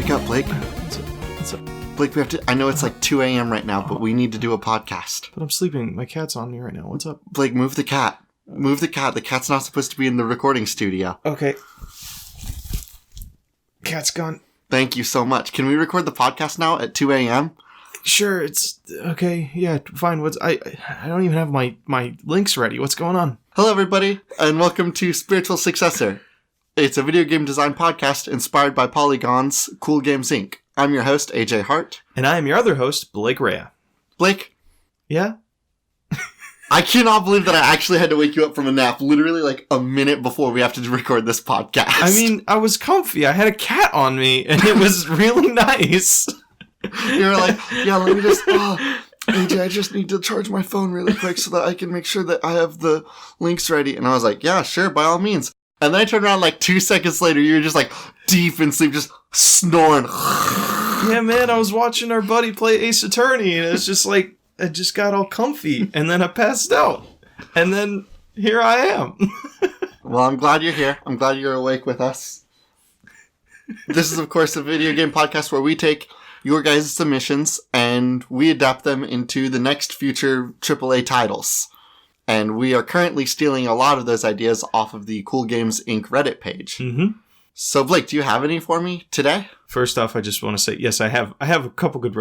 Wake up, Blake. What's up? Blake, we have to... I know it's like 2 a.m. right now, but we need to do a podcast. But I'm sleeping. My cat's on me right now. What's up? Blake, move the cat. Move the cat. The cat's not supposed to be in the recording studio. Okay. Cat's gone. Thank you so much. Can we record the podcast now at 2 a.m.? Sure, it's... Okay, yeah, fine. I don't even have my links ready. What's going on? Hello, everybody, and welcome to Spiritual Successor. It's a video game design podcast inspired by Polygon's Cool Games Inc. I'm your host, AJ Hart. And I am your other host, Blake Rea. Blake? Yeah? I cannot believe that I actually had to wake you up from a nap literally like a minute before we have to record this podcast. I mean, I was comfy. I had a cat on me, and it was really nice. You were like, yeah, let me just... AJ, I just need to charge my phone really quick so that I can make sure that I have the links ready. And I was like, yeah, sure, by all means. And then I turned around like 2 seconds later, you were just like deep in sleep, just snoring. Yeah, man, I was watching our buddy play Ace Attorney, and it's just like, I just got all comfy, and then I passed out. And then here I am. Well, I'm glad you're here. I'm glad you're awake with us. This is, of course, a video game podcast where we take your guys' submissions and we adapt them into the next future AAA titles. And we are currently stealing a lot of those ideas off of the Cool Games Inc. Reddit page. Mm-hmm. So, Blake, do you have any for me today? First off, I just want to say, yes, I have a couple good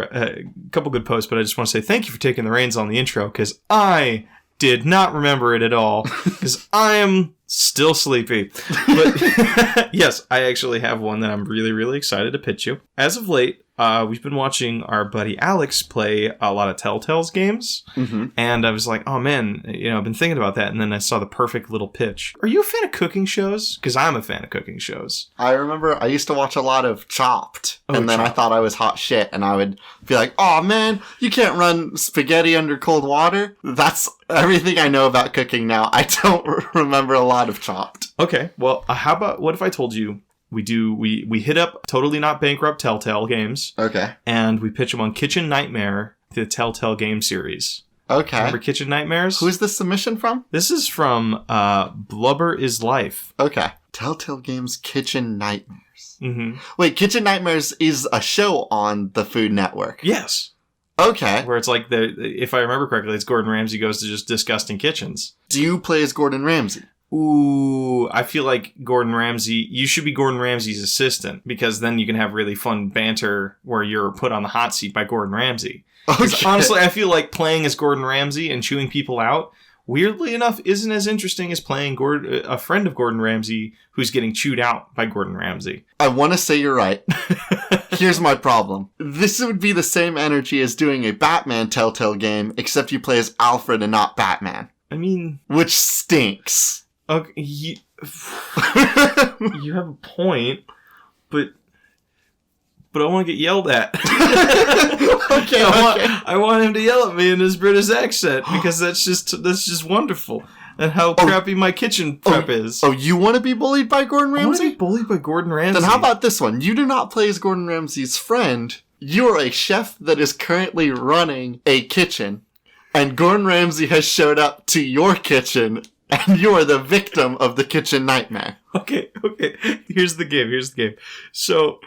posts, but I just want to say thank you for taking the reins on the intro, because I did not remember it at all, because I am still sleepy. But yes, I actually have one that I'm really, really excited to pitch you. As of late, we've been watching our buddy Alex play a lot of Telltale's games, and I was like, oh man, I've been thinking about that, and then I saw the perfect little pitch. Are you a fan of cooking shows? Because I'm a fan of cooking shows. I remember I used to watch a lot of Chopped, and then I thought I was hot shit, and I would be like, oh man, you can't run spaghetti under cold water? That's everything I know about cooking now. I don't remember a lot of Chopped. Okay, well, what if I told you we hit up Totally Not Bankrupt Telltale games. Okay. And we pitch them on Kitchen Nightmare, the Telltale game series. Okay. Remember Kitchen Nightmares? Who's this submission from? This is from Blubber is Life. Okay. Telltale Games Kitchen Nightmares. Mm-hmm. Wait, Kitchen Nightmares is a show on the Food Network. Yes. Okay. Where it's like, if I remember correctly, it's Gordon Ramsay goes to just disgusting kitchens. Do you play as Gordon Ramsay? Ooh, I feel like Gordon Ramsay, you should be Gordon Ramsay's assistant, because then you can have really fun banter where you're put on the hot seat by Gordon Ramsay. Okay. Honestly, I feel like playing as Gordon Ramsay and chewing people out, weirdly enough, isn't as interesting as playing a friend of Gordon Ramsay who's getting chewed out by Gordon Ramsay. I want to say you're right. Here's my problem. This would be the same energy as doing a Batman Telltale game, except you play as Alfred and not Batman. I mean... Which stinks. Okay, you have a point, but I want to get yelled at. Okay. I want him to yell at me in his British accent, because that's just wonderful. And how crappy my kitchen prep is. Oh, you want to be bullied by Gordon Ramsay? I want to be bullied by Gordon Ramsay. Then how about this one? You do not play as Gordon Ramsay's friend. You are a chef that is currently running a kitchen, and Gordon Ramsay has showed up to your kitchen, and you are the victim of the kitchen nightmare. Okay. Here's the game. So,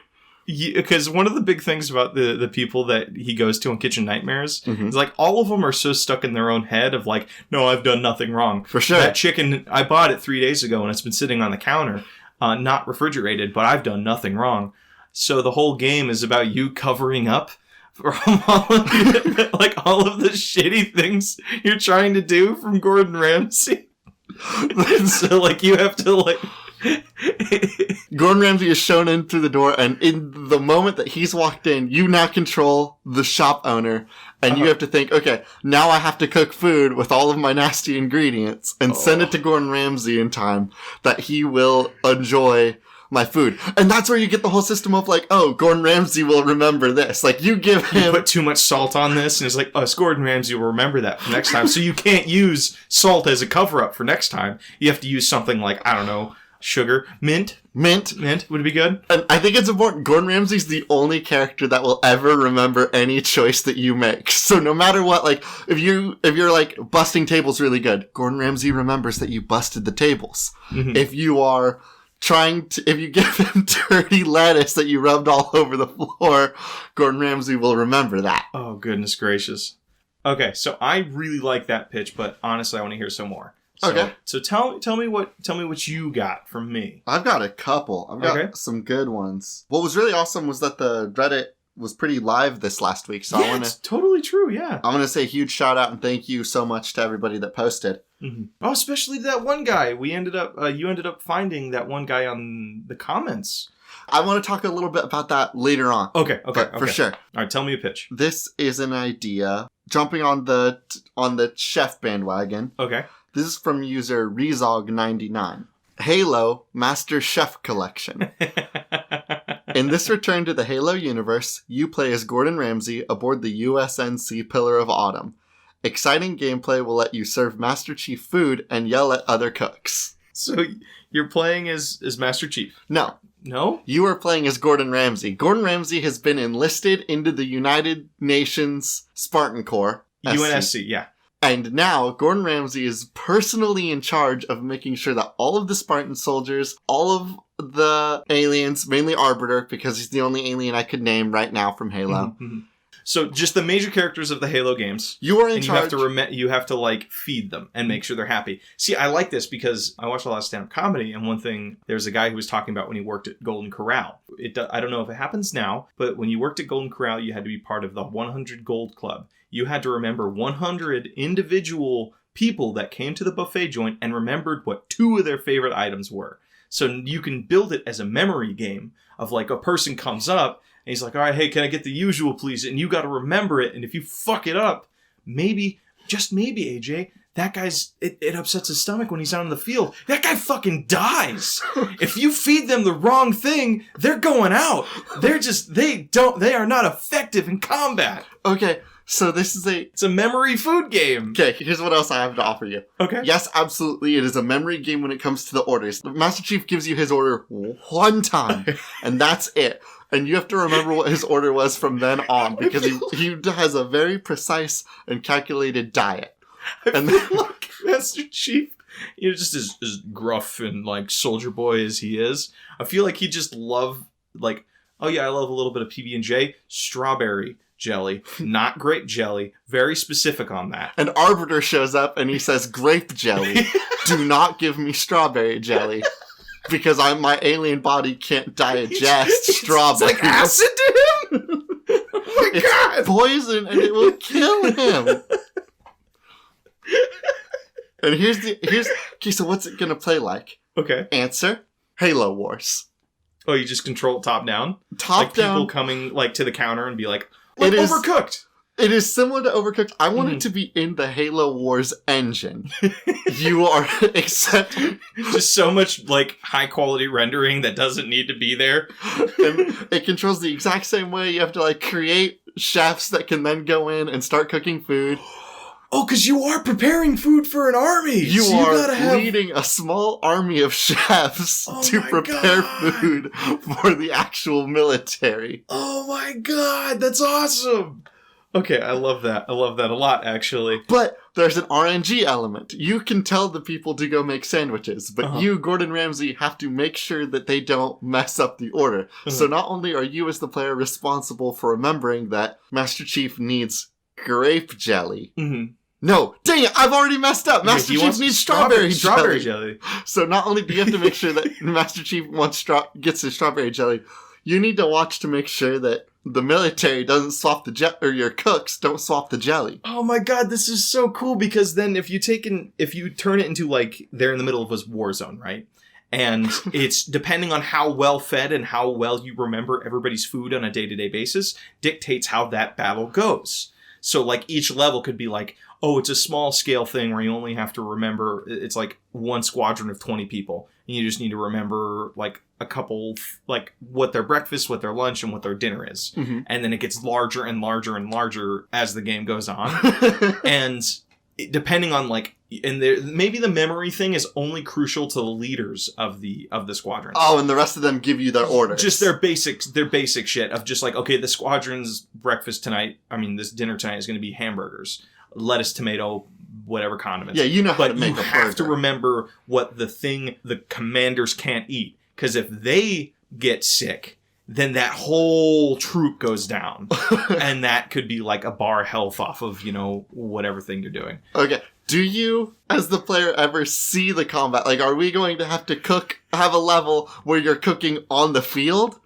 because one of the big things about the people that he goes to on Kitchen Nightmares is like all of them are so stuck in their own head of like, no, I've done nothing wrong. For sure. That chicken, I bought it 3 days ago and it's been sitting on the counter, not refrigerated, but I've done nothing wrong. So the whole game is about you covering up from all of the shitty things you're trying to do from Gordon Ramsay. So, like, you have to, like... Gordon Ramsay is shown in through the door, and in the moment that he's walked in, you now control the shop owner, and you have to think, okay, now I have to cook food with all of my nasty ingredients and send it to Gordon Ramsay in time that he will enjoy my food. And that's where you get the whole system of like, oh, Gordon Ramsay will remember this. Like, you give him... You put too much salt on this, and it's like, Gordon Ramsay will remember that for next time. So you can't use salt as a cover-up for next time. You have to use something like, I don't know, sugar, mint would it be good? And I think it's important. Gordon Ramsay's the only character that will ever remember any choice that you make. So no matter what, like, if you're like busting tables really good, Gordon Ramsay remembers that you busted the tables. If you are if you give him dirty lettuce that you rubbed all over the floor, Gordon Ramsay will remember that. Oh, goodness gracious. Okay, so I really like that pitch, but honestly, I want to hear some more. Okay. So tell me what you got from me. I've got a couple. I've got some good ones. What was really awesome was that the Reddit was pretty live this last week. So it's totally true, yeah. I'm going to say a huge shout out and thank you so much to everybody that posted. Mm-hmm. Oh, especially that one guy. You ended up finding that one guy on the comments. I want to talk a little bit about that later on. Okay. For sure. All right, tell me a pitch. This is an idea. Jumping on the chef bandwagon. Okay. This is from user Rezog99. Halo Master Chef Collection. In this return to the Halo universe, you play as Gordon Ramsay aboard the USNC Pillar of Autumn. Exciting gameplay will let you serve Master Chief food and yell at other cooks. So you're playing as Master Chief? No. No? You are playing as Gordon Ramsay. Gordon Ramsay has been enlisted into the United Nations Spartan Corps. UNSC, yeah. And now, Gordon Ramsay is personally in charge of making sure that all of the Spartan soldiers, all of the aliens, mainly Arbiter, because he's the only alien I could name right now from Halo. Mm-hmm. So just the major characters of the Halo games. You are in charge. You have to like feed them and make sure they're happy. See, I like this because I watch a lot of stand-up comedy, and one thing, there's a guy who was talking about when he worked at Golden Corral. I don't know if it happens now, but when you worked at Golden Corral, you had to be part of the 100 Gold Club. You had to remember 100 individual people that came to the buffet joint and remembered what 2 of their favorite items were. So you can build it as a memory game of like a person comes up and he's like, all right, hey, can I get the usual, please? And you got to remember it. And if you fuck it up, maybe, just maybe, AJ, that guy's, it upsets his stomach when he's out in the field. That guy fucking dies. If you feed them the wrong thing, they're going out. They are not effective in combat. Okay. So it's a memory food game. Okay, here's what else I have to offer you. Okay. Yes, absolutely, it is a memory game when it comes to the orders. The Master Chief gives you his order one time, and that's it. And you have to remember what his order was from then on, because he has a very precise and calculated diet. I feel like Master Chief, just as gruff and like soldier boy as he is, I feel like he just love, like, oh yeah, I love a little bit of PB&J, strawberry jelly, not grape jelly. Very specific on that. An Arbiter shows up and he says, grape jelly. Do not give me strawberry jelly. Because my alien body can't digest strawberry. It's like acid to him? Oh my God. It's poison and it will kill him. And okay, so what's it going to play like? Okay. Answer, Halo Wars. Oh, you just control it top down? Top down. People coming like to the counter and be like, Overcooked. It is similar to Overcooked. I want it to be in the Halo Wars engine. You are accepting just so much like high quality rendering that doesn't need to be there. And it controls the exact same way. You have to like create chefs that can then go in and start cooking food. Oh, because you are preparing food for an army. You are leading a small army of chefs to prepare food for the actual military. Oh my God, that's awesome. Okay, I love that. I love that a lot, actually. But there's an RNG element. You can tell the people to go make sandwiches, but you, Gordon Ramsay, have to make sure that they don't mess up the order. So not only are you as the player responsible for remembering that Master Chief needs grape jelly. Mm-hmm. No, dang it, I've already messed up. Master Chief needs strawberry jelly. So not only do you have to make sure that Master Chief gets his strawberry jelly, you need to watch to make sure that the military doesn't swap the jelly, or your cooks don't swap the jelly. Oh my God, this is so cool, because then if you turn it into like they're in the middle of a war zone, right? And it's depending on how well fed and how well you remember everybody's food on a day-to-day basis dictates how that battle goes. So like each level could be like, oh, it's a small scale thing where you only have to remember, it's like one squadron of 20 people. And you just need to remember like a couple, like what their breakfast, what their lunch, and what their dinner is. Mm-hmm. And then it gets larger and larger and larger as the game goes on. And depending on like, and maybe the memory thing is only crucial to the leaders of the squadrons. Oh, and the rest of them give you their orders. Just their basic shit of just like, okay, the squadron's breakfast tonight, this dinner tonight is going to be hamburgers, lettuce, tomato, whatever condiments. Yeah, you know how to make a burger. But you have to remember what the commanders can't eat. Because if they get sick, then that whole troop goes down. And that could be like a bar health off of, whatever thing you're doing. Okay. Do you, as the player, ever see the combat? Like, are we going to have to have a level where you're cooking on the field?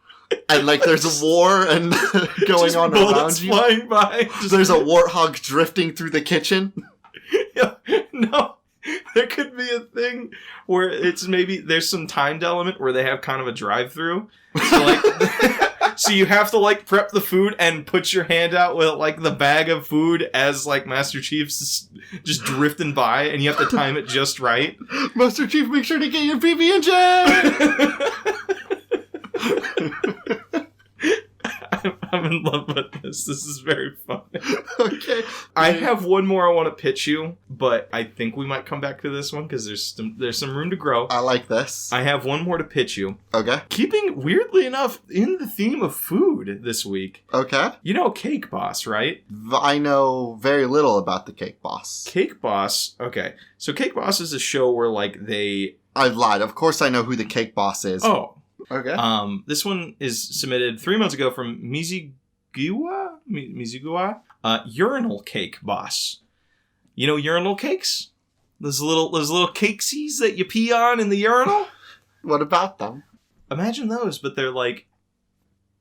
And, like, there's a war and going on around you? Flying by. There's a warthog drifting through the kitchen? Yeah, no. There could be a thing where it's maybe there's some timed element where they have kind of a drive-through. So, so you have to, prep the food and put your hand out with, the bag of food as, Master Chief's just drifting by, and you have to time it just right. Master Chief, make sure to get your PB&J! I'm in love with this. This is very funny. Okay. I have one more I want to pitch you, but I think we might come back to this one because there's some room to grow. I like this. I have one more to pitch you. Okay. Keeping, weirdly enough, in the theme of food this week. Okay. You know Cake Boss, right? I know very little about the Cake Boss. Cake Boss, okay. So Cake Boss is a show where, I've lied. Of course I know who the Cake Boss is. Oh. Okay. This one is submitted 3 months ago from Mizuguwa? Urinal Cake Boss. You know urinal cakes? Those little cakesies that you pee on in the urinal? What about them? Imagine those, but they're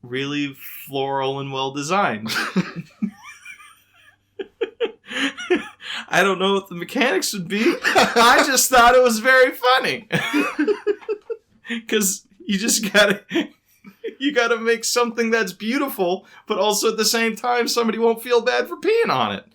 really floral and well designed. I don't know what the mechanics would be. I just thought it was very funny. Because you just gotta make something that's beautiful, but also at the same time somebody won't feel bad for peeing on it.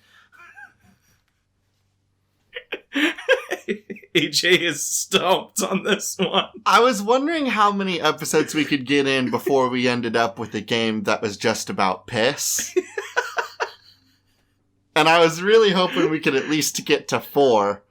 AJ is stumped on this one. I was wondering how many episodes we could get in before we ended up with a game that was just about piss. And I was really hoping we could at least get to 4.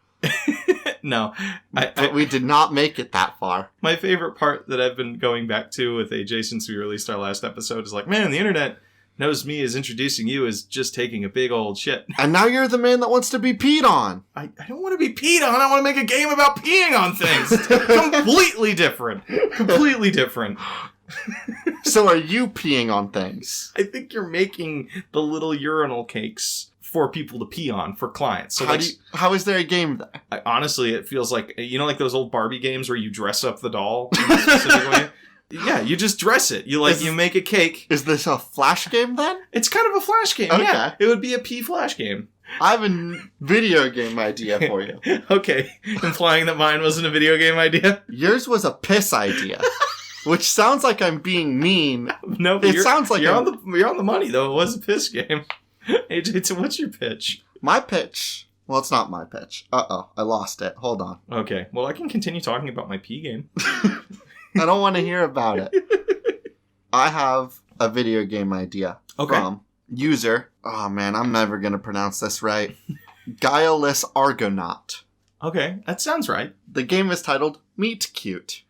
No. But we did not make it that far. My favorite part that I've been going back to with AJ since we released our last episode is man, the internet knows me as introducing you as just taking a big old shit. And now you're the man that wants to be peed on. I don't want to be peed on. I want to make a game about peeing on things. Completely different. Completely different. So are you peeing on things? I think you're making the little urinal cakes for people to pee on for clients. So how is there a game there? Honestly, it feels like those old Barbie games where you dress up the doll in a specific way. Yeah, you just dress it. You make a cake. Is this a flash game then? It's kind of a flash game. Okay. Yeah, it would be a pee flash game. I have a video game idea for you. Okay, implying that mine wasn't a video game idea. Yours was a piss idea. Which sounds like I'm being mean. No, it sounds like you're on the money though. It was a piss game. AJ, so what's your pitch? My pitch. Well, it's not my pitch. Uh-oh, I lost it. Hold on. Okay, well, I can continue talking about my pee game. I don't want to hear about it. I have a video game idea from user. Oh man, I'm never gonna pronounce this right. Guileless Argonaut. Okay, that sounds right. The game is titled Meet Cute.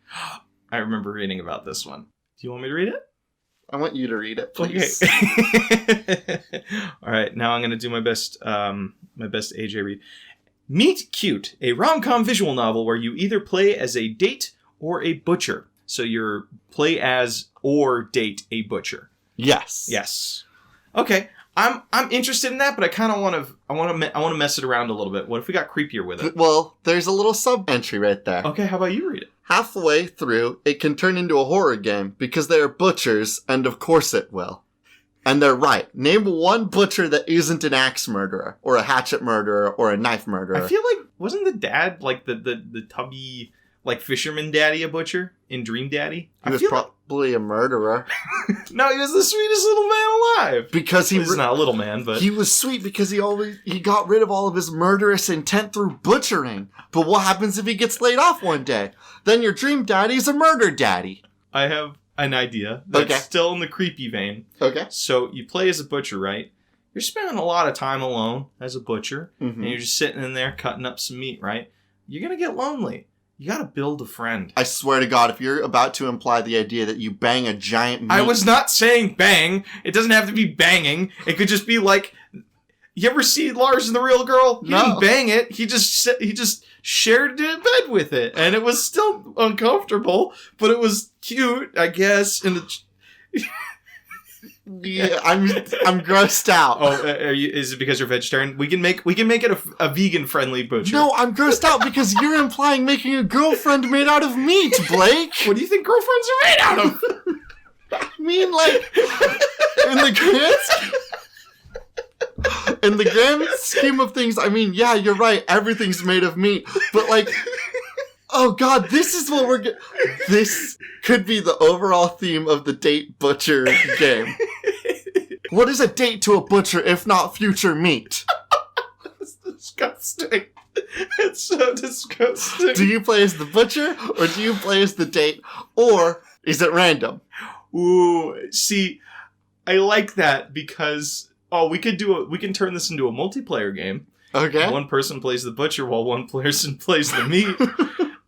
I remember reading about this one. Do you want me to read it? I want you to read it, please. Okay. All right, now I'm going to do my best AJ read. Meet Cute, a rom-com visual novel where you either play as a date or a butcher. So you're play as or date a butcher. Yes. Yes. Okay. I'm interested in that, but I kind of want to mess it around a little bit. What if we got creepier with it? Well, there's a little sub-entry right there. Okay, how about you read it? Halfway through, it can turn into a horror game because they are butchers, and of course it will. And they're right. Name one butcher that isn't an axe murderer, or a hatchet murderer, or a knife murderer. I feel like, wasn't the dad, the tubby, fisherman daddy a butcher in Dream Daddy? He was probably a murderer. No, he was the sweetest little man alive. Because he's not a little man, but he was sweet because he got rid of all of his murderous intent through butchering. But what happens if he gets laid off one day? Then your dream daddy's a murder daddy. I have an idea that's still in the creepy vein. Okay. So you play as a butcher, right? You're spending a lot of time alone as a butcher, and you're just sitting in there cutting up some meat, right? You're gonna get lonely. You gotta build a friend. I swear to God, if you're about to imply the idea that you bang a giant meat... I was not saying bang. It doesn't have to be banging. It could just be you ever see Lars and the Real Girl? He didn't bang it. He just shared a bed with it, and it was still uncomfortable, but it was cute, I guess. And Yeah, I'm grossed out. Oh, is it because you're vegetarian? We can make it a vegan friendly butcher. No, I'm grossed out because you're implying making a girlfriend made out of meat, Blake. What do you think girlfriends are made out of? I mean, like, in the grand scheme of things, I mean, yeah, you're right. Everything's made of meat, but like, oh god, this is what this could be the overall theme of the date butcher game. What is a date to a butcher if not future meat? It's disgusting. It's so disgusting. Do you play as the butcher, or do you play as the date, or is it random? Ooh, see, I like that because we can turn this into a multiplayer game. Okay. One person plays the butcher while one person plays the meat.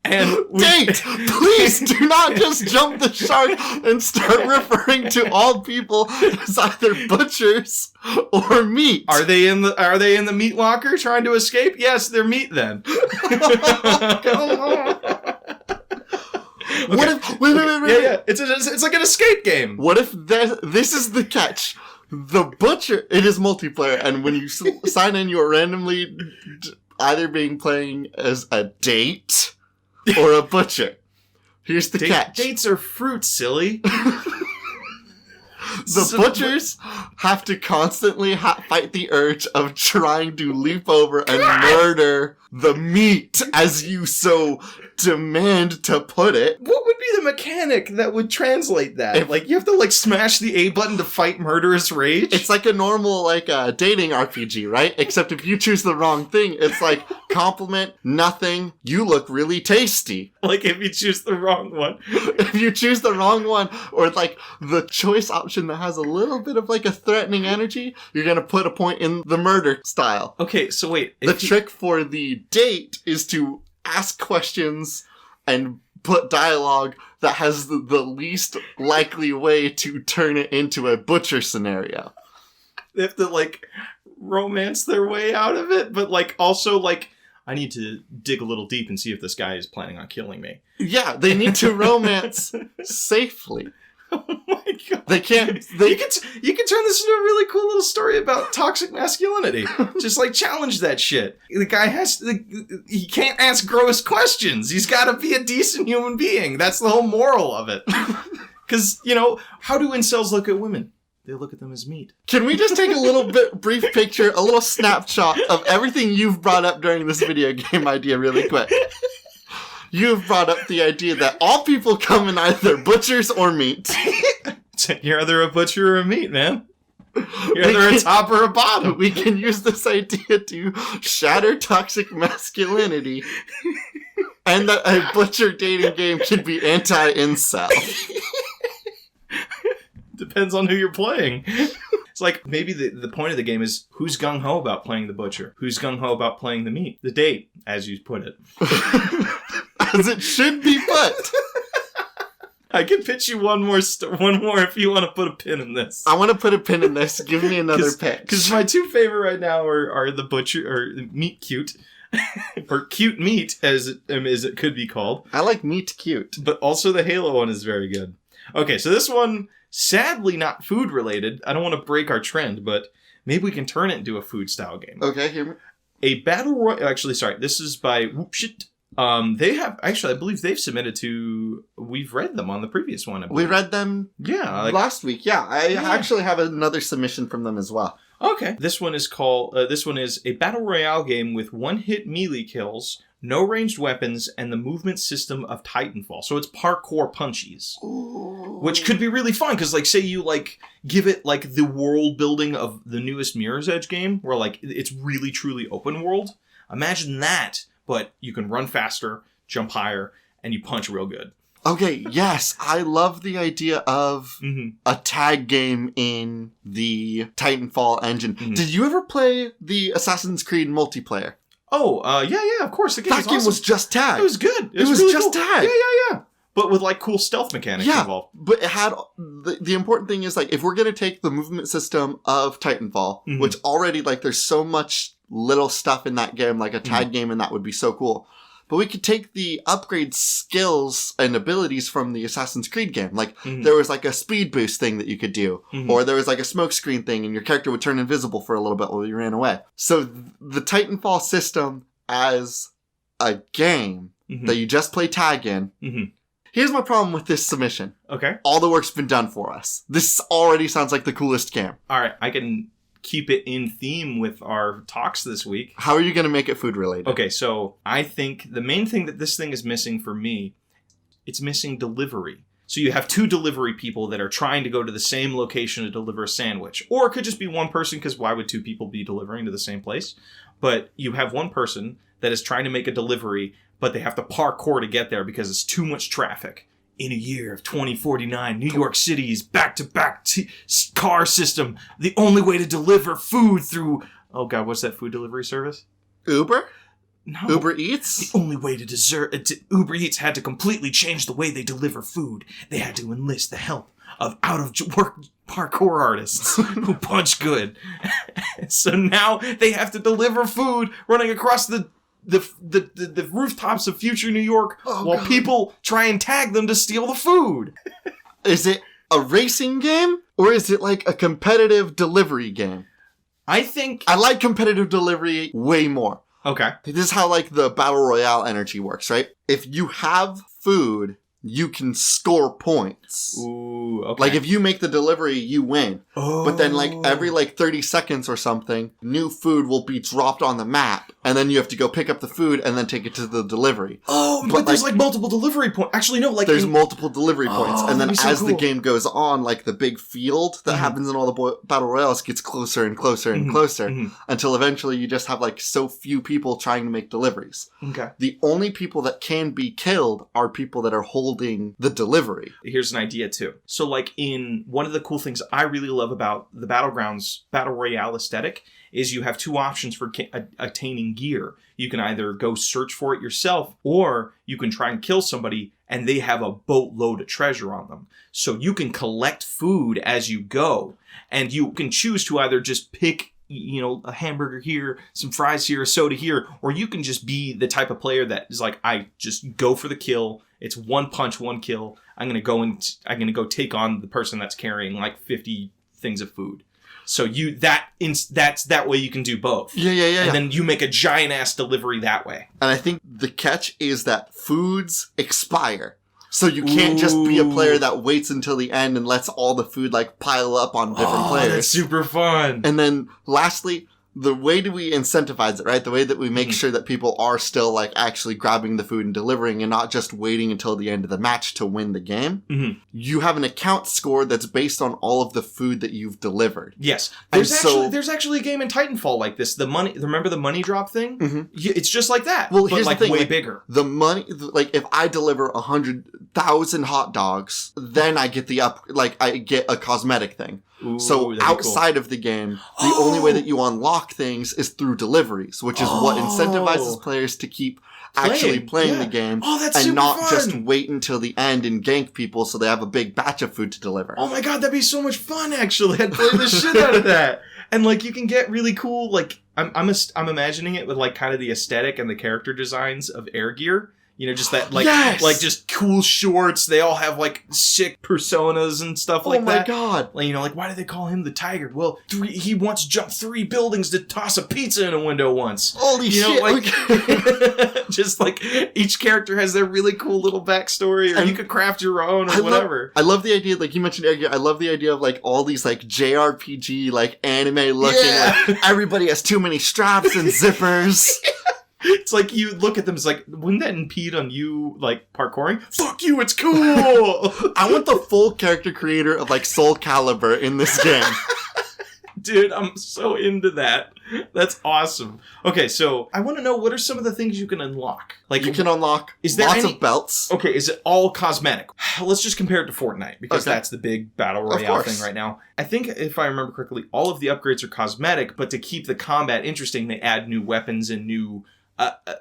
And date! Please do not just jump the shark and start referring to all people as either butchers or meat. Are they in the meat locker trying to escape? Yes, they're meat then. Come on. Okay. What if wait. Yeah. It's like an escape game. What if this is the catch? The butcher, it is multiplayer, and when you sign in, you are randomly either playing as a date or a butcher. Here's the catch. Dates are fruit, silly. The butchers have to constantly fight the urge of trying to leap over and murder the meat, as you so demand to put it. What would be the mechanic that would translate that? You have to smash the A button to fight murderous rage? It's like a normal dating RPG, right? Except if you choose the wrong thing, it's like compliment, nothing, you look really tasty. If you choose the wrong one. If you choose the wrong one, or the choice option that has a little bit of a threatening energy, you're gonna put a point in the murder style. Okay, so wait. The trick for the date is to ask questions and put dialogue that has the least likely way to turn it into a butcher scenario. They have to romance their way out of it, but also I need to dig a little deep and see if this guy is planning on killing me. Yeah, they need to romance safely. Oh my god! They can't. You can turn this into a really cool little story about toxic masculinity. Just challenge that shit. The guy he can't ask gross questions. He's got to be a decent human being. That's the whole moral of it. Because how do incels look at women? They look at them as meat. Can we just take a brief picture, a little snapshot of everything you've brought up during this video game idea, really quick? You've brought up the idea that all people come in either butchers or meat. You're either a butcher or a meat, man. You're either a top or a bottom. We can use this idea to shatter toxic masculinity, and that a butcher dating game can be anti-incel. Depends on who you're playing. It's maybe the point of the game is who's gung-ho about playing the butcher? Who's gung-ho about playing the meat? The date, as you put it. As it should be put. I can pitch you one more if you want to put a pin in this. I want to put a pin in this. Give me another pitch. Because my two favorite right now are the butcher, or meat cute. Or cute meat, as it could be called. I like meat cute. But also the Halo one is very good. Okay, so this one, sadly not food related. I don't want to break our trend, but maybe we can turn it into a food style game. Okay, hear me. A battle royale. Actually, sorry. This is by Whoopshit. They have I believe they've submitted to. We've read them on the previous one. We read them. Yeah, last week. Yeah, I actually have another submission from them as well. Okay, this one is called. This one is a battle royale game with one-hit melee kills, no ranged weapons, and the movement system of Titanfall. So it's parkour punchies. Ooh. Which could be really fun, because, say you, give it, the world building of the newest Mirror's Edge game, where, it's really, truly open world. Imagine that, but you can run faster, jump higher, and you punch real good. Okay, yes, I love the idea of a tag game in the Titanfall engine. Mm-hmm. Did you ever play the Assassin's Creed multiplayer? Oh, yeah, of course. That game was just tag. It was good. It was really just cool. tag. Yeah. But with, cool stealth mechanics involved. But it had... The important thing is, if we're going to take the movement system of Titanfall, which already, there's so much little stuff in that game, a tag game, and that would be so cool. But we could take the upgrade skills and abilities from the Assassin's Creed game. Like, Mhm. there was like a speed boost thing that you could do. Mhm. Or there was like a smoke screen thing and your character would turn invisible for a little bit while you ran away. So the Titanfall system as a game Mhm. that you just play tag in. Mhm. Here's my problem with this submission. Okay. All the work's been done for us. This already sounds like the coolest game. All right. I can keep it in theme with our talks this week. How are you going to make it food related? Okay, so I think the main thing that this thing is missing for me, it's missing delivery. So you have two delivery people that are trying to go to the same location to deliver a sandwich. Or it could just be one person, because why would two people be delivering to the same place? But you have one person that is trying to make a delivery, but they have to parkour to get there because it's too much traffic. In a year of 2049, New York City's back-to-back car system, the only way to deliver food through... Oh God, what's that food delivery service? Uber? No. Uber Eats? The only way Uber Eats had to completely change the way they deliver food. They had to enlist the help of out-of-work parkour artists who punch good. So now they have to deliver food running across the rooftops of future New York while God. people try and tag them to steal the food. Is it a racing game? Or is it like a competitive delivery game? I think... I like competitive delivery way more. Okay. This is how like the Battle Royale energy works, right? If you have food, you can score points. Ooh, okay. Like if you make the delivery, you win. Oh. But then like every like 30 seconds or something, new food will be dropped on the map. And then you have to go pick up the food and then take it to the delivery. Oh, but there's like multiple delivery points. Actually, no, like... There's multiple delivery points. And then that'd be so as the cool. game goes on, like the big field that Mhm. happens in all the Battle Royales gets closer and closer and Mhm. closer. Mhm. Until eventually you just have like so few people trying to make deliveries. Okay. The only people that can be killed are people that are holding the delivery. Here's an idea too. So like in one of the cool things I really love about the Battlegrounds Battle Royale aesthetic is you have two options for attaining gear. You can either go search for it yourself, or you can try and kill somebody and they have a boatload of treasure on them. So you can collect food as you go, and you can choose to either just pick, you know, a hamburger here, some fries here, a soda here, or you can just be the type of player that is like, I just go for the kill. It's one punch, one kill. I'm gonna go take on the person that's carrying like 50 things of food. So that's that way you can do both. Yeah. And then you make a giant ass delivery that way. And I think the catch is that foods expire. So you can't just be a player that waits until the end and lets all the food like pile up on different players. That's super fun. And then lastly, the way that we incentivize it, right? The way that we make sure that people are still like actually grabbing the food and delivering and not just waiting until the end of the match to win the game. Mm-hmm. You have an account score that's based on all of the food that you've delivered. Yes. And There's actually a game in Titanfall like this. Remember the money drop thing? Mm-hmm. It's just like that. Well, but here's like the thing, way like, bigger. The money, like if I deliver 100,000 hot dogs, then I get I get a cosmetic thing. Ooh, So that'd be outside of the game, the only way that you unlock things is through deliveries, which is what incentivizes players to keep actually playing the game that's and super not fun. just wait until the end and gank people so they have a big batch of food to deliver. Oh my god, that'd be so much fun! Actually, I'd play the shit out of that. And like, you can get really cool. Like, I'm imagining it with like kind of the aesthetic and the character designs of Air Gear. You know, just that, like, Yes! like just cool shorts. They all have, like, sick personas and stuff like that. Oh my god. Like, you know, like, why do they call him the Tiger? Well, he once jumped 3 buildings to toss a pizza in a window once. Holy you know, shit. like, just, like, each character has their really cool little backstory, or you could craft your own, or whatever. I love the idea, like, you mentioned Air Gear, I love the idea of, like, all these, like, JRPG, like, anime looking, like, everybody has too many straps and zippers. It's like, you look at them, it's like, wouldn't that impede on you, like, parkouring? Fuck you, it's cool! I want the full character creator of, like, Soul Calibur in this game. Dude, I'm so into that. That's awesome. Okay, so I want to know, what are some of the things you can unlock? Like, You can unlock lots of belts. Okay, is it all cosmetic? Let's just compare it to Fortnite, because Okay. that's the big battle royale thing right now. I think, if I remember correctly, all of the upgrades are cosmetic, but to keep the combat interesting, they add new weapons and new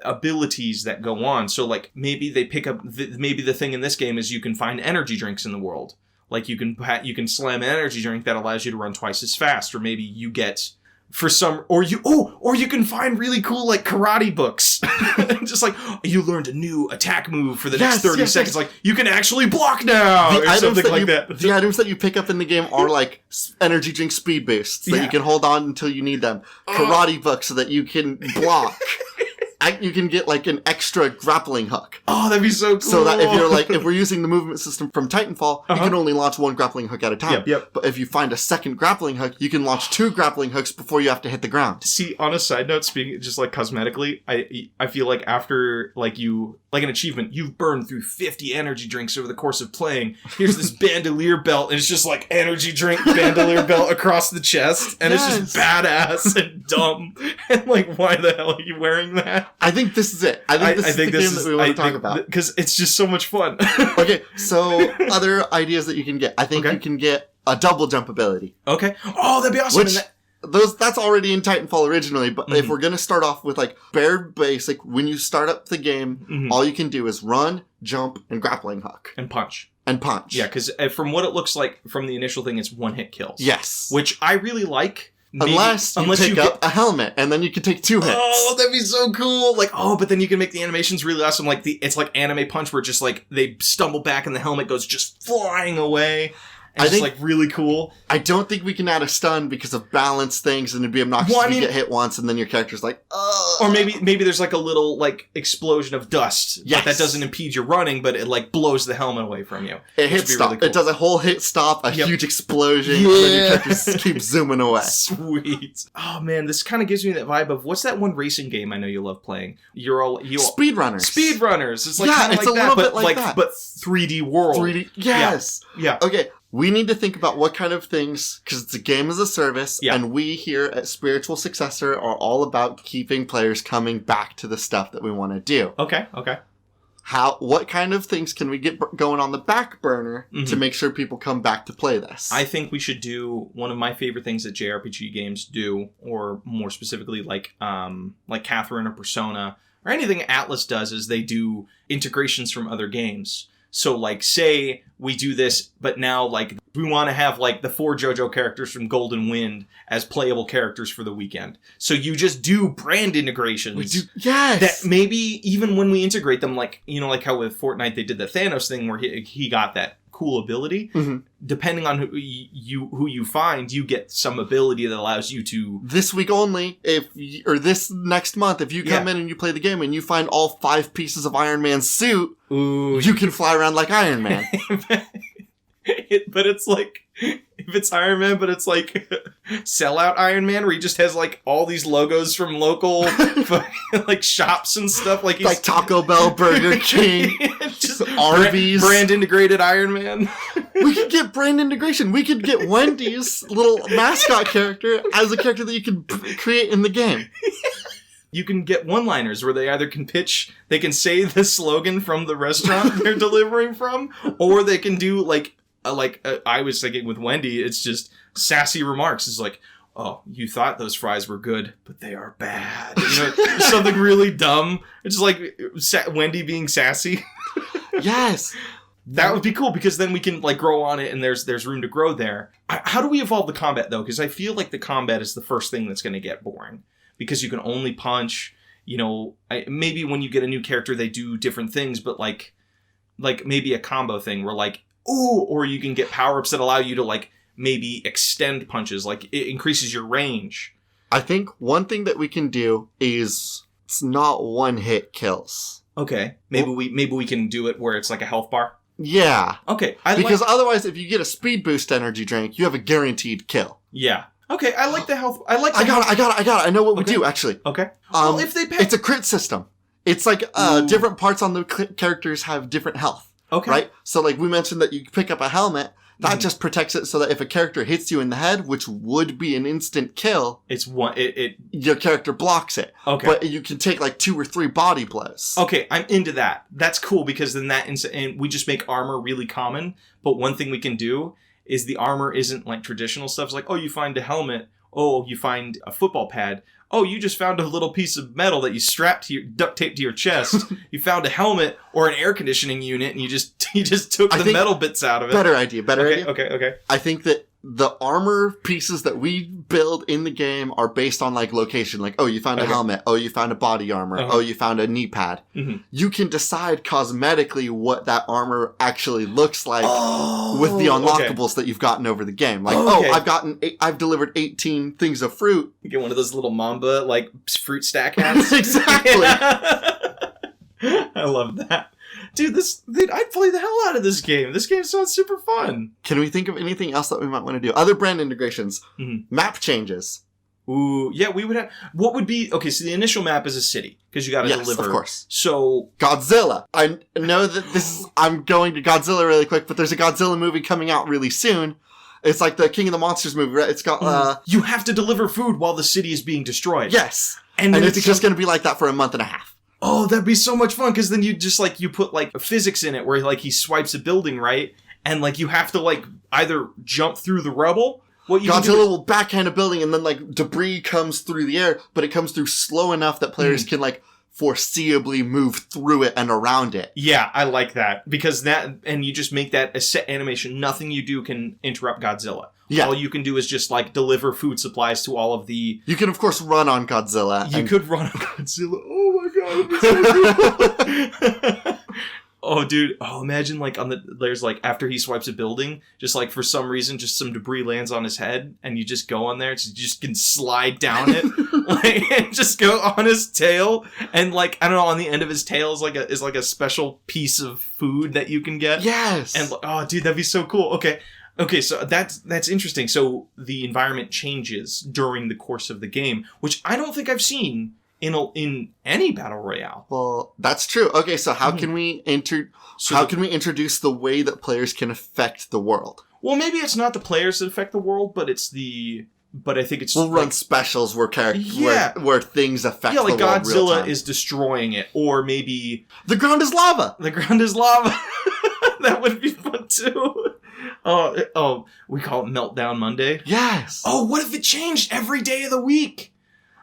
abilities that go on. So, like, maybe they pick up... maybe the thing in this game is you can find energy drinks in the world. Like, you can slam an energy drink that allows you to run twice as fast, or maybe you get for some, or you can find really cool like karate books. Just like, you learned a new attack move for the next 30 seconds. Like, you can actually block now, or something like that. The items that you pick up in the game are like energy drink speed boosts that you can hold on until you need them. Karate books so that you can block. You can get like an extra grappling hook. Oh, that'd be so cool. So that if we're using the movement system from Titanfall, you can only launch one grappling hook at a time. Yep. But if you find a second grappling hook, you can launch 2 grappling hooks before you have to hit the ground. See, on a side note, speaking just like cosmetically, I feel like after like an achievement, you've burned through 50 energy drinks over the course of playing. Here's this bandolier belt, and it's just like energy drink bandolier belt across the chest, and it's just badass and dumb. And like, why the hell are you wearing that? I think this is it. I think this is the game that we want to talk about. Because it's just so much fun. Okay, so other ideas that you can get. I think you can get a double jump ability. Okay. Oh, that'd be awesome. That's already in Titanfall originally, but if we're going to start off with like bare basic, when you start up the game, all you can do is run, jump, and grappling hook. And punch. Yeah, because from what it looks like from the initial thing, it's one-hit kills. Yes. Which I really like. Unless you pick up a helmet, and then you can take 2 hits. Oh, that'd be so cool! Like, but then you can make the animations really awesome. Like it's like Anime Punch, where just like they stumble back and the helmet goes just flying away. And I think like really cool. I don't think we can add a stun because of balance things, and it'd be obnoxious if you get hit once, and then your character's like, Or maybe there's like a little like explosion of dust. Yes. That doesn't impede your running, but it like blows the helmet away from you. It hits stop. Really cool. It does a whole hit stop, a huge explosion, and then your character keeps zooming away. Sweet. Oh man, this kind of gives me that vibe of what's that one racing game I know you love playing? Speedrunners. Speedrunners. It's like kind of it's like a little bit like that, but 3D world. 3D. Yes. Yeah. Okay. We need to think about what kind of things, because it's a game as a service, and we here at Spiritual Successor are all about keeping players coming back to the stuff that we want to do. Okay. What kind of things can we get going on the back burner to make sure people come back to play this? I think we should do one of my favorite things that JRPG games do, or more specifically like Catherine or Persona, or anything Atlas does, is they do integrations from other games. So, like, say we do this, but now, like, we want to have, like, the 4 JoJo characters from Golden Wind as playable characters for the weekend. So you just do brand integrations. Yes! That maybe even when we integrate them, like, you know, like how with Fortnite they did the Thanos thing where he got that cool ability. Depending on who you find, you get some ability that allows you to... This week only, or this next month, if you come in and you play the game and you find all 5 pieces of Iron Man's suit, you can fly around like Iron Man. But it's like... If it's Iron Man, but it's like sellout Iron Man, where he just has like all these logos from local like shops and stuff, like Taco Bell, Burger King, just Arby's, brand integrated Iron Man. We could get brand integration. We could get Wendy's little mascot character as a character that you can create in the game. You can get one-liners where they either they can say the slogan from the restaurant they're delivering from, or they can do like I was thinking with Wendy, it's just sassy remarks. It's like, oh, you thought those fries were good, but they are bad. You know, something really dumb. It's just like Wendy being sassy. Yes. That would be cool, because then we can like grow on it, and there's room to grow there. How do we evolve the combat though? Because I feel like the combat is the first thing that's going to get boring, because you can only punch. You know, maybe when you get a new character, they do different things, but like maybe a combo thing where like, ooh, or you can get power-ups that allow you to like maybe extend punches, like it increases your range. I think one thing that we can do is it's not one-hit kills. Okay, maybe we can do it where it's like a health bar. Yeah. Okay, because otherwise, if you get a speed boost energy drink, you have a guaranteed kill. Yeah. Okay, I like the health. I got it. I know what we do actually. Okay. Well, if they it's a crit system. It's like different parts on the characters have different health. Okay. Right? So, like, we mentioned that you pick up a helmet. That just protects it so that if a character hits you in the head, which would be an instant kill... your character blocks it. Okay. But you can take, like, 2 or 3 body blows. Okay, I'm into that. That's cool, because then and we just make armor really common. But one thing we can do is the armor isn't, like, traditional stuff. It's like, oh, you find a helmet. Oh, you find a football pad. Oh, you just found a little piece of metal that you duct taped to your chest. You found a helmet or an air conditioning unit, and you just took the metal bits out of it. Better idea. Okay. I think that the armor pieces that we build in the game are based on like location. Like, oh, you found a helmet. Oh, you found a body armor. Oh, you found a knee pad. Mm-hmm. You can decide cosmetically what that armor actually looks like with the unlockables that you've gotten over the game. Like, I've delivered 18 things of fruit. You get one of those little Mamba like fruit stack hats. Exactly. I love that. Dude, I'd play the hell out of this game. This game sounds super fun. Can we think of anything else that we might want to do? Other brand integrations. Mm-hmm. Map changes. Ooh, yeah, we would have... What would be... Okay, so the initial map is a city, because you gotta deliver. Of course. So... Godzilla. I know that this is... I'm going to Godzilla really quick, but there's a Godzilla movie coming out really soon. It's like the King of the Monsters movie, right? It's got... You have to deliver food while the city is being destroyed. Yes. And it's just going to be like that for a month and a half. Oh, that'd be so much fun, because then you just, like, you put, like, physics in it, where, like, he swipes a building, right? And, like, you have to, like, either jump through the rubble... Godzilla will backhand a building, and then, like, debris comes through the air, but it comes through slow enough that players can, like, foreseeably move through it and around it. Yeah, I like that, because and you just make that a set animation. Nothing you do can interrupt Godzilla. Yeah. All you can do is just, like, deliver food supplies to all of the... You can, of course, run on Godzilla. You could run on Godzilla. Oh, my God. It'd be so cool. Oh, dude. Oh, imagine, like, there's, like, after he swipes a building, just, like, for some reason, just some debris lands on his head, and you just go on there, so you just can slide down it, like, and just go on his tail, and, like, I don't know, on the end of his tail is like a special piece of food that you can get. Yes! And, oh, dude, that'd be so cool. Okay, so that's interesting. So the environment changes during the course of the game, which I don't think I've seen in any battle royale. Well, that's true. Okay, so how can we introduce the way that players can affect the world? Well, maybe it's not the players that affect the world, but I think it's... We'll run specials where things affect the world. Yeah, like Godzilla is destroying it, or maybe... The ground is lava! The ground is lava! That would be fun, too. Oh, we call it Meltdown Monday? Yes! Oh, what if it changed every day of the week?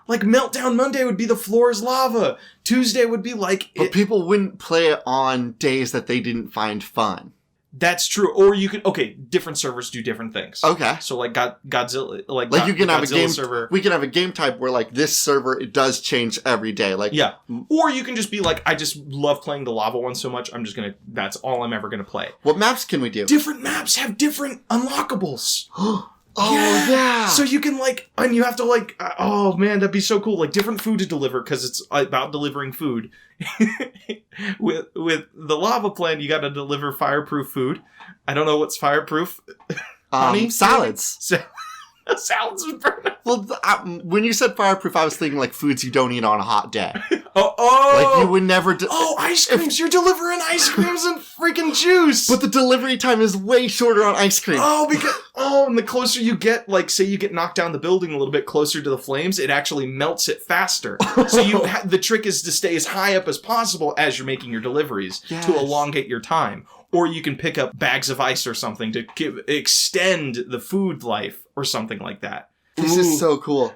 Like, Meltdown Monday would be the floor is lava. Tuesday would be like... But people wouldn't play it on days that they didn't find fun. That's true. Or you can... Okay, different servers do different things. Okay. So, like, Godzilla... Like you can have a game... server. We can have a game type where, like, this server, it does change every day. Like, yeah. Or you can just be like, I just love playing the lava one so much, I'm just gonna... That's all I'm ever gonna play. What maps can we do? Different maps have different unlockables. Oh, yeah. So you can, like, and you have to, like, oh, man, that'd be so cool. Like, different food to deliver, because it's about delivering food. with the lava plan, you gotta deliver fireproof food. I don't know what's fireproof. Honey? Salads. Salads would burn up. Well, when you said fireproof, I was thinking, like, foods you don't eat on a hot day. Oh! Like, you would never... ice creams! You're delivering ice creams and freaking juice! But the delivery time is way shorter on ice cream. And the closer you get, like, say you get knocked down the building a little bit closer to the flames, it actually melts it faster. So the trick is to stay as high up as possible as you're making your deliveries to elongate your time. Or you can pick up bags of ice or something to extend the food life or something like that. This is so cool.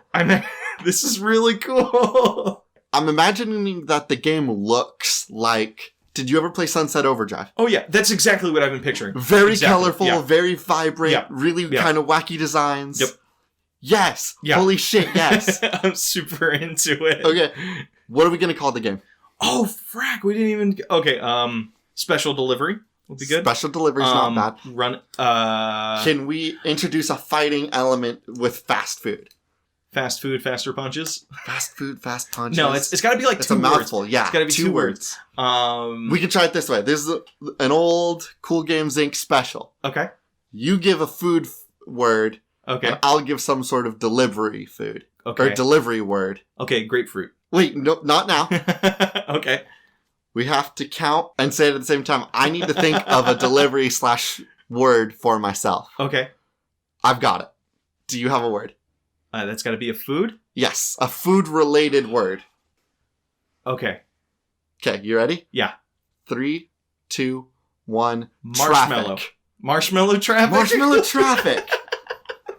This is really cool. I'm imagining that the game looks like... Did you ever play Sunset Overdrive? Oh, yeah. That's exactly what I've been picturing. Very colorful, very vibrant, really kind of wacky designs. Yep. Yes. Yeah. Holy shit, yes. I'm super into it. Okay. What are we going to call the game? Oh, frack. We didn't even... Okay, Special Delivery would be good. Special Delivery is not bad. Can we introduce a fighting element with fast food? Fast food, faster punches. Fast food, fast punches. No, it's got to be like two words. It's a mouthful, yeah. It's got to be two words. We can try it this way. This is an old Cool Games Inc. special. Okay. You give a food word. Okay. And I'll give some sort of delivery food. Okay. Or delivery word. Okay, grapefruit. Wait, no, not now. Okay. We have to count and say it at the same time. I need to think of a delivery / word for myself. Okay. I've got it. Do you have a word? That's got to be a food? Yes, a food-related word. Okay. Okay, you ready? Yeah. 3, 2, 1. Marshmallow. Traffic. Marshmallow traffic? Marshmallow traffic.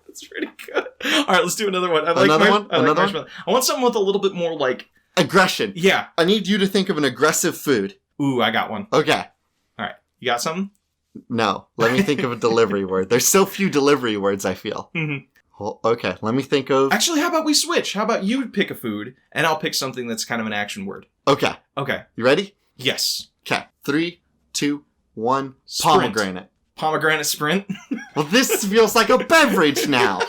That's pretty good. All right, let's do another one. Another one? I want something with a little bit more, like... Aggression. Yeah. I need you to think of an aggressive food. Ooh, I got one. Okay. All right. You got something? No, let me think of a delivery word. There's so few delivery words, I feel. Mm-hmm. Well, okay, let me think of... Actually, how about we switch? How about you pick a food, and I'll pick something that's kind of an action word. Okay. Okay. You ready? Yes. Okay. 3, 2, 1. Sprint. Pomegranate. Pomegranate Sprint. Well, this feels like a beverage now.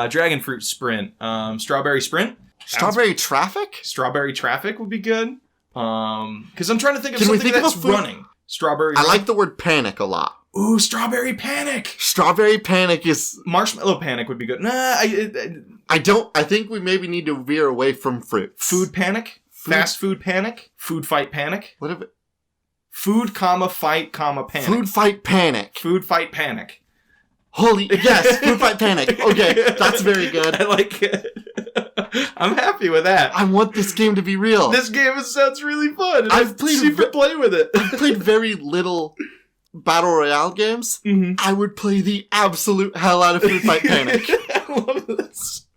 Dragon Fruit Sprint. Strawberry Sprint. Strawberry Traffic? Strawberry Traffic would be good. Because I'm trying to think of Can we something think of a that's food- running. Strawberry. I like the word panic a lot. Ooh, Strawberry Panic. Strawberry Panic is... Marshmallow Panic would be good. Nah, I think we maybe need to veer away from fruits. Food Panic. Fast Food Panic. Food Fight Panic. What if it... Food, fight, panic. Food Fight Panic. Food Fight Panic. Holy... Yes, Food Fight Panic. Okay, that's very good. I like it. I'm happy with that. I want this game to be real. This game sounds really fun. And I've played super play with it. I've played very little Battle Royale games. Mm-hmm. I would play the absolute hell out of Food Fight Panic. I love this.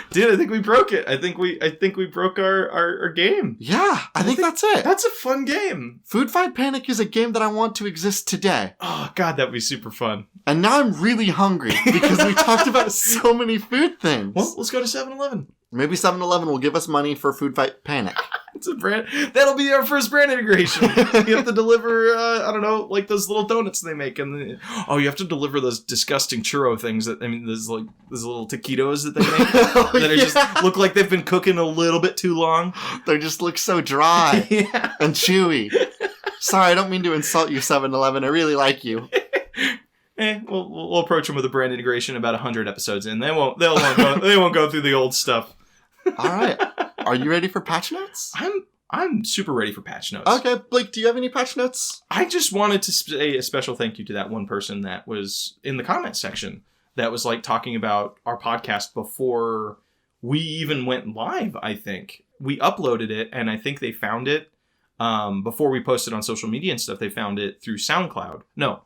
Dude, I think we broke it. I think we broke our game. Yeah, I think that's it. That's a fun game. Food Fight Panic is a game that I want to exist today. Oh, God, that'd be super fun. And now I'm really hungry because we talked about so many food things. Well, let's go to 7-Eleven. Maybe 7-Eleven will give us money for Food Fight Panic. It's a brand. That'll be our first brand integration. You have to deliver, I don't know, like those little donuts they make. And you have to deliver those disgusting churro things those little taquitos that they make that just look like they've been cooking a little bit too long. They just look so dry Yeah. and chewy. Sorry, I don't mean to insult you, 7-Eleven. I really like you. We'll approach them with a brand integration about 100 episodes in. They won't go through the old stuff. All right. Are you ready for patch notes? I'm super ready for patch notes. Okay, Blake, do you have any patch notes? I just wanted to say a special thank you to that one person that was in the comment section that was like talking about our podcast before we even went live, I think. We uploaded it and I think they found it before we posted on social media and stuff. They found it through SoundCloud. No,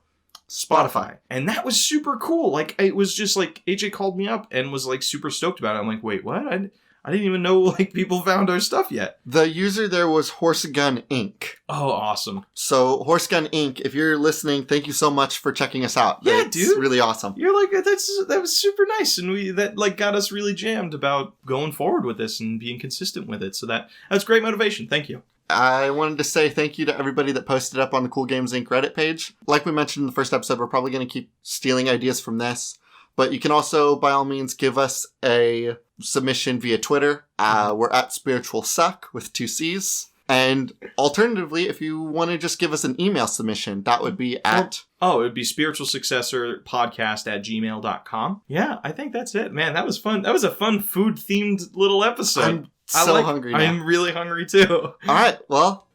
Spotify. And that was super cool. Like, it was just like AJ called me up and was like super stoked about it. I'm like, wait, what? I didn't even know like people found our stuff yet. The user there was Horsegun Inc. Oh, awesome. So Horsegun Inc., if you're listening, thank you so much for checking us out. Yeah, it's dude. Really awesome. You're like, that was super nice. And that like got us really jammed about going forward with this and being consistent with it. So that's great motivation. Thank you. I wanted to say thank you to everybody that posted up on the Cool Games Inc. Reddit page. Like we mentioned in the first episode, we're probably going to keep stealing ideas from this. But you can also, by all means, give us a submission via Twitter. We're at Spiritual Suck with 2 C's. And alternatively, if you want to just give us an email submission, that would be at... it would be spiritualsuccessorpodcast@gmail.com. Yeah, I think that's it. Man, that was fun. That was a fun food-themed little episode. I'm so hungry now. I'm really hungry, too. All right, well,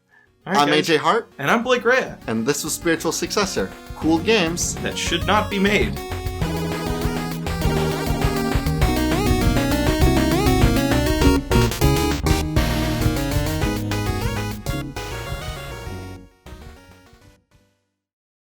I'm guys. AJ Hart. And I'm Blake Rhea. And this was Spiritual Successor. Cool games that should not be made.